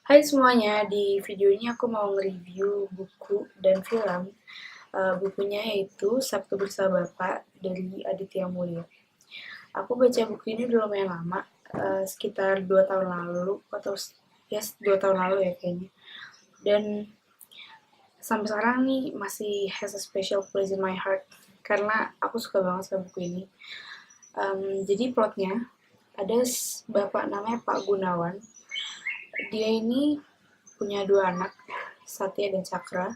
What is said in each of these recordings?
Hai semuanya, di video ini aku mau nge-review buku dan film. Bukunya yaitu Sabtu Bersama Bapak dari Aditya Mulya. Aku baca buku ini udah lumayan lama, sekitar 2 tahun lalu atau 2 tahun lalu ya kayaknya. Dan sampai sekarang nih masih has a special place in my heart karena aku suka banget sama buku ini. Jadi plotnya ada bapak namanya Pak Gunawan. Dia ini punya dua anak, Satya dan Cakra.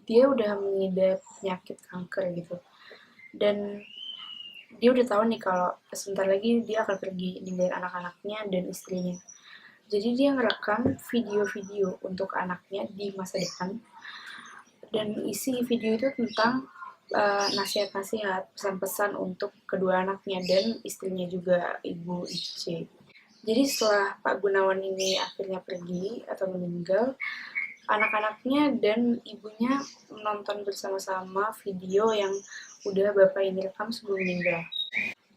Dia udah mengidap penyakit kanker gitu. Dan dia udah tahu nih kalau sebentar lagi dia akan pergi ninggalin anak-anaknya dan istrinya. Jadi dia ngerekam video-video untuk anaknya di masa depan. Dan isi video itu tentang nasihat-nasihat, pesan-pesan untuk kedua anaknya dan istrinya juga, Ibu Ice. Jadi setelah Pak Gunawan ini akhirnya pergi atau meninggal, anak-anaknya dan ibunya menonton bersama-sama video yang udah bapak ini rekam sebelum meninggal.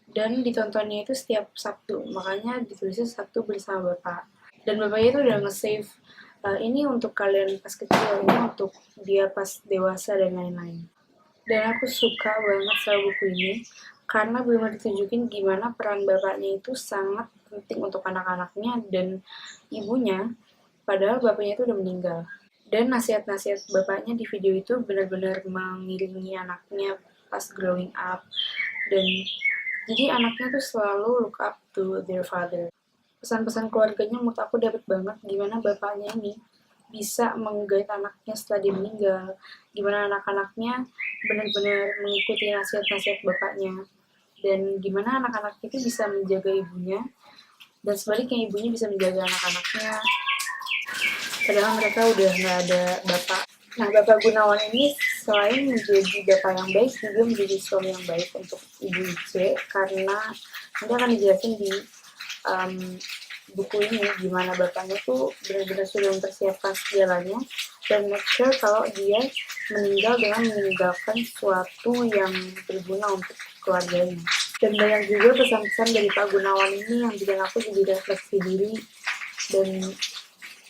Dan ditontonnya itu setiap Sabtu, makanya ditulisnya Sabtu Bersama Bapak. Dan bapaknya itu udah nge-save ini untuk kalian pas kecil, ini untuk dia pas dewasa dan lain-lain. Dan aku suka banget sama buku ini karena benar ditunjukin gimana peran bapaknya itu sangat penting untuk anak-anaknya dan ibunya, padahal bapaknya itu udah meninggal. Dan nasihat-nasihat bapaknya di video itu benar-benar mengiringi anaknya pas growing up. Dan jadi anaknya tuh selalu look up to their father. Pesan-pesan keluarganya menurut aku dapat banget gimana bapaknya ini bisa menggait anaknya setelah dia meninggal. Gimana anak-anaknya benar-benar mengikuti nasihat-nasihat bapaknya. Dan gimana anak-anak itu bisa menjaga ibunya. Dan sebaliknya ibunya bisa menjaga anak-anaknya. Padahal mereka udah nggak ada bapak. Nah, Bapak Gunawan ini selain menjadi bapak yang baik, juga menjadi suami yang baik untuk Ibu Ice, karena nanti akan dijelasin di um, buku ini gimana bapaknya tuh benar-benar sudah mempersiapkan segalanya dan make sure kalau dia meninggal dengan meninggalkan sesuatu yang berguna untuk keluarganya. Dan banyak juga pesan-pesan dari Pak Gunawan ini yang bikin aku jadi refleksi diri dan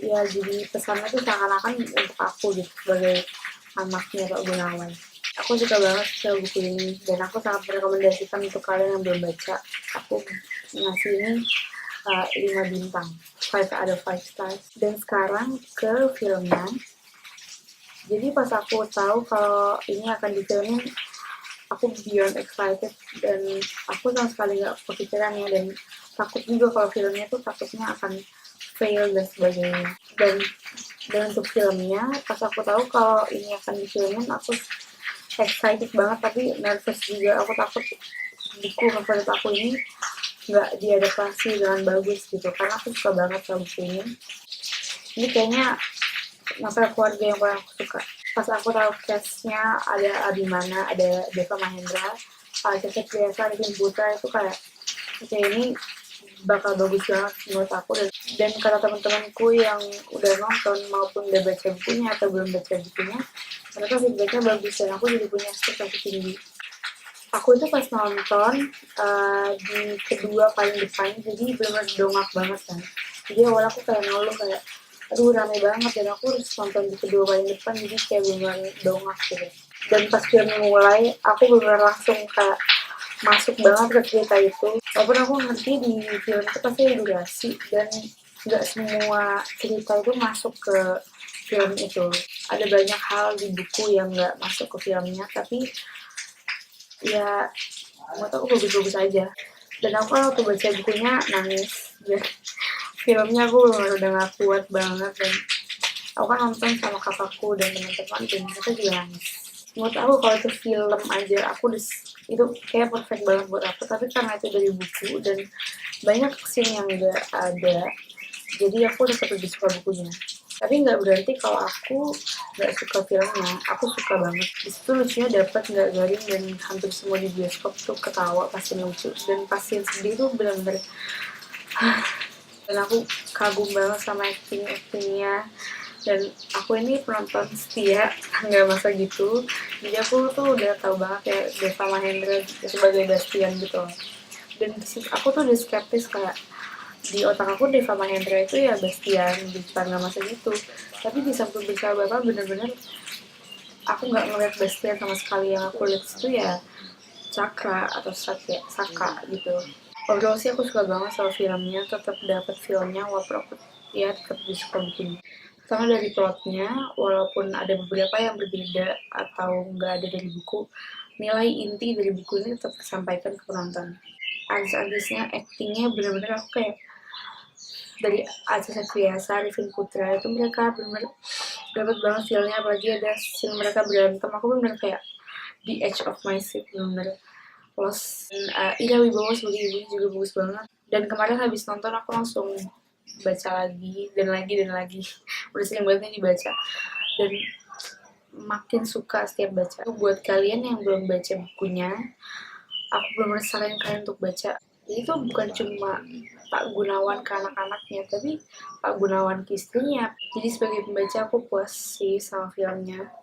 ya jadi pesannya tuh seakan-akan untuk aku gitu sebagai anaknya Pak Gunawan. Aku suka banget sama buku ini dan aku sangat merekomendasikan untuk kalian yang belum baca. Aku ngasih ini 5 bintang, 5 out of 5 stars. Dan sekarang ke filmnya. Jadi pas aku tahu kalau ini akan difilmin, aku beyond excited dan aku sama sekali nggak kepikiran ya, dan takut juga kalau filmnya tuh takutnya akan fail dan sebagainya. Dan untuk filmnya pas aku tahu kalau ini akan difilmin, aku excited banget tapi nervous juga. Aku takut buku favorit aku ini nggak diadaptasi dengan bagus gitu, karena aku suka banget sama buku ini. Ini kayaknya masalah keluarga yang paling aku suka. Pas aku tahu castnya ada Abimana, ada Deva Mahendra, Cecep Biasa, Arifin Putra, itu kayak oke, ini bakal bagus banget menurut aku. Dan kata teman-temanku yang udah nonton maupun udah baca bukunya atau belum baca bukunya, mereka feedbacknya bagus dan aku jadi punya ekspektasi tinggi. Aku itu pas nonton di kedua paling depan, jadi bener-bener dongak banget kan. Jadi awal aku kayak ngeluh kayak, aduh rame banget, dan aku harus nonton di kedua paling depan, jadi kayak bener-bener dongak gitu. Dan pas film mulai, aku bener-bener langsung kayak masuk banget ke cerita itu. Walaupun aku ngerti di film itu pasti ada durasi, dan gak semua cerita itu masuk ke film itu. Ada banyak hal di buku yang gak masuk ke filmnya, tapi ya menurut aku bagus-bagus aja. Dan aku waktu baca bukunya nangis, dan filmnya aku udah gak kuat banget. Dan aku kan nonton sama kakakku dan teman-teman dan mereka juga nangis. Menurut aku kalau itu film aja aku itu kayak perfect banget buat aku, tapi karena itu dari buku dan banyak scene yang gak ada, jadi aku tetap lebih suka bukunya. Tapi nggak berarti kalau aku nggak suka filmnya, aku suka banget. Disitu lucunya dapat, nggak garing, dan hampir semua di bioskop tuh ketawa pasti lucu. Dan pasti sedih tuh benar-benar dan aku kagum banget sama actingnya. Dan aku ini penonton setia, nggak masa gitu. Jadi aku tuh udah tahu banget ya Deva Mahendra sebagai Bastian gitu. Dan aku tuh udah skeptis kayak di otak aku Deva Mahendra itu ya Bastian di depan nama segitu, tapi di Sabtu Bersama Bapak bener-bener aku nggak ngeliat Bastian sama sekali. Yang aku lihat itu ya Cakra atau Saka gitu. Overall sih aku suka banget sama filmnya, tetap dapat filmnya walaupun aku ya tetap suka bukunya. Pertama dari plotnya, walaupun ada beberapa yang berbeda atau nggak ada dari buku, nilai inti dari buku ini tetap tersampaikan ke penonton. Artis-artisnya, actingnya bener-bener aku kayak dari Acha Septriasa, Arifin Putra itu mereka bener-bener dapat banget feelnya, apalagi ada scene mereka berantem, aku bener-bener kayak the edge of my seat, bener-bener lost. Ira Wibowo sebagai ibu juga bagus banget, dan kemarin habis nonton aku langsung baca lagi dan lagi dan lagi udah sering banget nih dibaca dan makin suka setiap baca. Buat kalian yang belum baca bukunya, aku belum saranin kalian untuk baca. Jadi itu bukan cuma Pak Gunawan ke anak-anaknya, tapi Pak Gunawan ke istrinya. Jadi sebagai pembaca aku puas sih sama filmnya.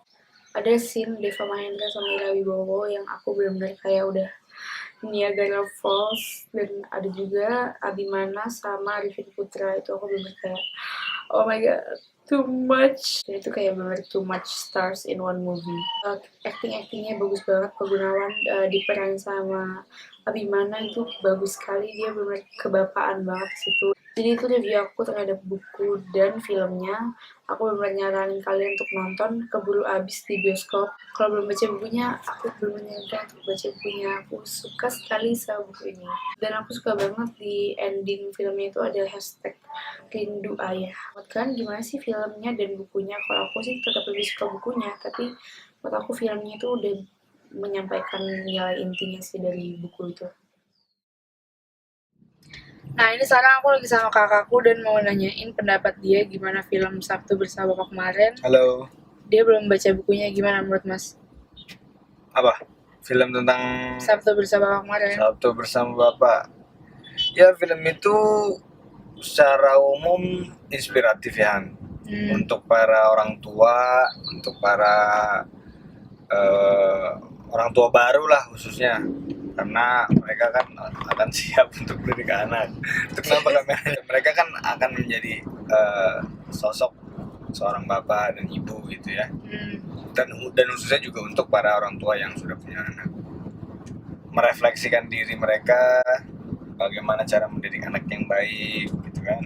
Ada scene Deva Mahendra sama Ira Wibowo yang aku benar-benar kayak udah Niagara Falls, dan ada juga Abimana sama Arifin Putra, itu aku benar-benar kayak oh my god, too much. Dan itu kayak bener too much stars in one movie. Actingnya bagus banget. Pak Gunawan diperan sama Abimana itu bagus sekali, dia bener kebapaan banget di situ. Jadi itu review aku terhadap buku dan filmnya. Aku bener nyaranin kalian untuk nonton, keburu abis di bioskop. Kalau belum baca bukunya, aku belum nyaranin untuk baca bukunya. Aku suka sekali sama buku ini. Dan aku suka banget di ending filmnya itu ada hashtag rindu ayah. Menurut kalian gimana sih filmnya dan bukunya? Kalau aku sih tetap lebih suka bukunya, tapi menurut aku filmnya itu udah menyampaikan nilai intinya sih dari buku itu. Nah ini sekarang aku lagi sama kakakku dan mau nanyain pendapat dia gimana film Sabtu Bersama Bapak kemarin. Halo. Dia belum baca bukunya, gimana menurut Mas? Apa? Film tentang Sabtu Bersama Bapak kemarin. Sabtu Bersama Bapak. Ya film itu secara umum inspiratif ya. Untuk para orang tua, untuk para orang tua baru lah khususnya, karena mereka kan akan siap untuk mendidik anak. Itu kenapa mereka kan akan menjadi sosok seorang bapak dan ibu gitu ya. Dan khususnya juga untuk para orang tua yang sudah punya anak, merefleksikan diri mereka bagaimana cara mendidik anak yang baik gitu kan.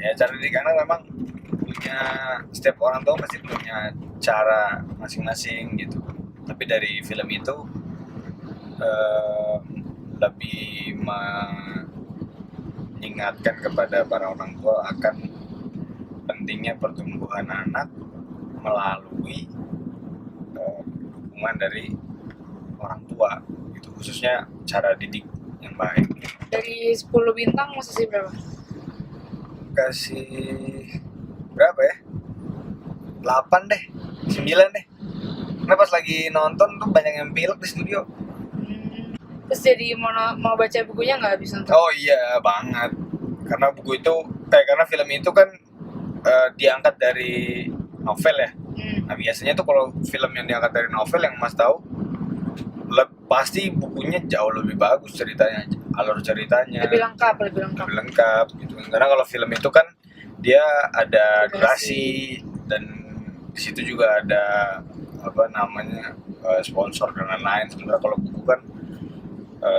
Ya cara didik anak memang punya, setiap orang tua pasti punya cara masing-masing gitu. Tapi dari film itu lebih mengingatkan kepada para orang tua akan pentingnya pertumbuhan anak melalui dukungan dari orang tua gitu, khususnya cara didik yang baik. Dari 10 bintang mau kasih berapa? Kasih berapa ya? 8 deh, 9 deh. Karena pas lagi nonton tuh banyak yang pilek di studio. Terus jadi mau baca bukunya nggak habis nonton? Oh iya banget. Karena buku itu, karena film itu kan diangkat dari novel ya. Nah biasanya tuh kalau film yang diangkat dari novel yang Mas tahu, pasti bukunya jauh lebih bagus ceritanya, alur ceritanya. Lebih lengkap gitu. Karena kalau film itu kan dia ada durasi dan di situ juga ada sponsor dan lain-lain. Sementara kalau buku kan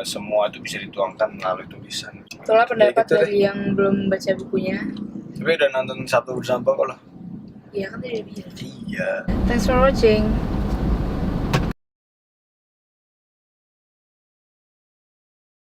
semua itu bisa dituangkan melalui tulisan. Itulah pendapat gitu dari yang belum baca bukunya. Tapi udah nonton Sabtu Bersama Bapak loh. Iya kan tadi udah bilang. Iya. Thanks for watching.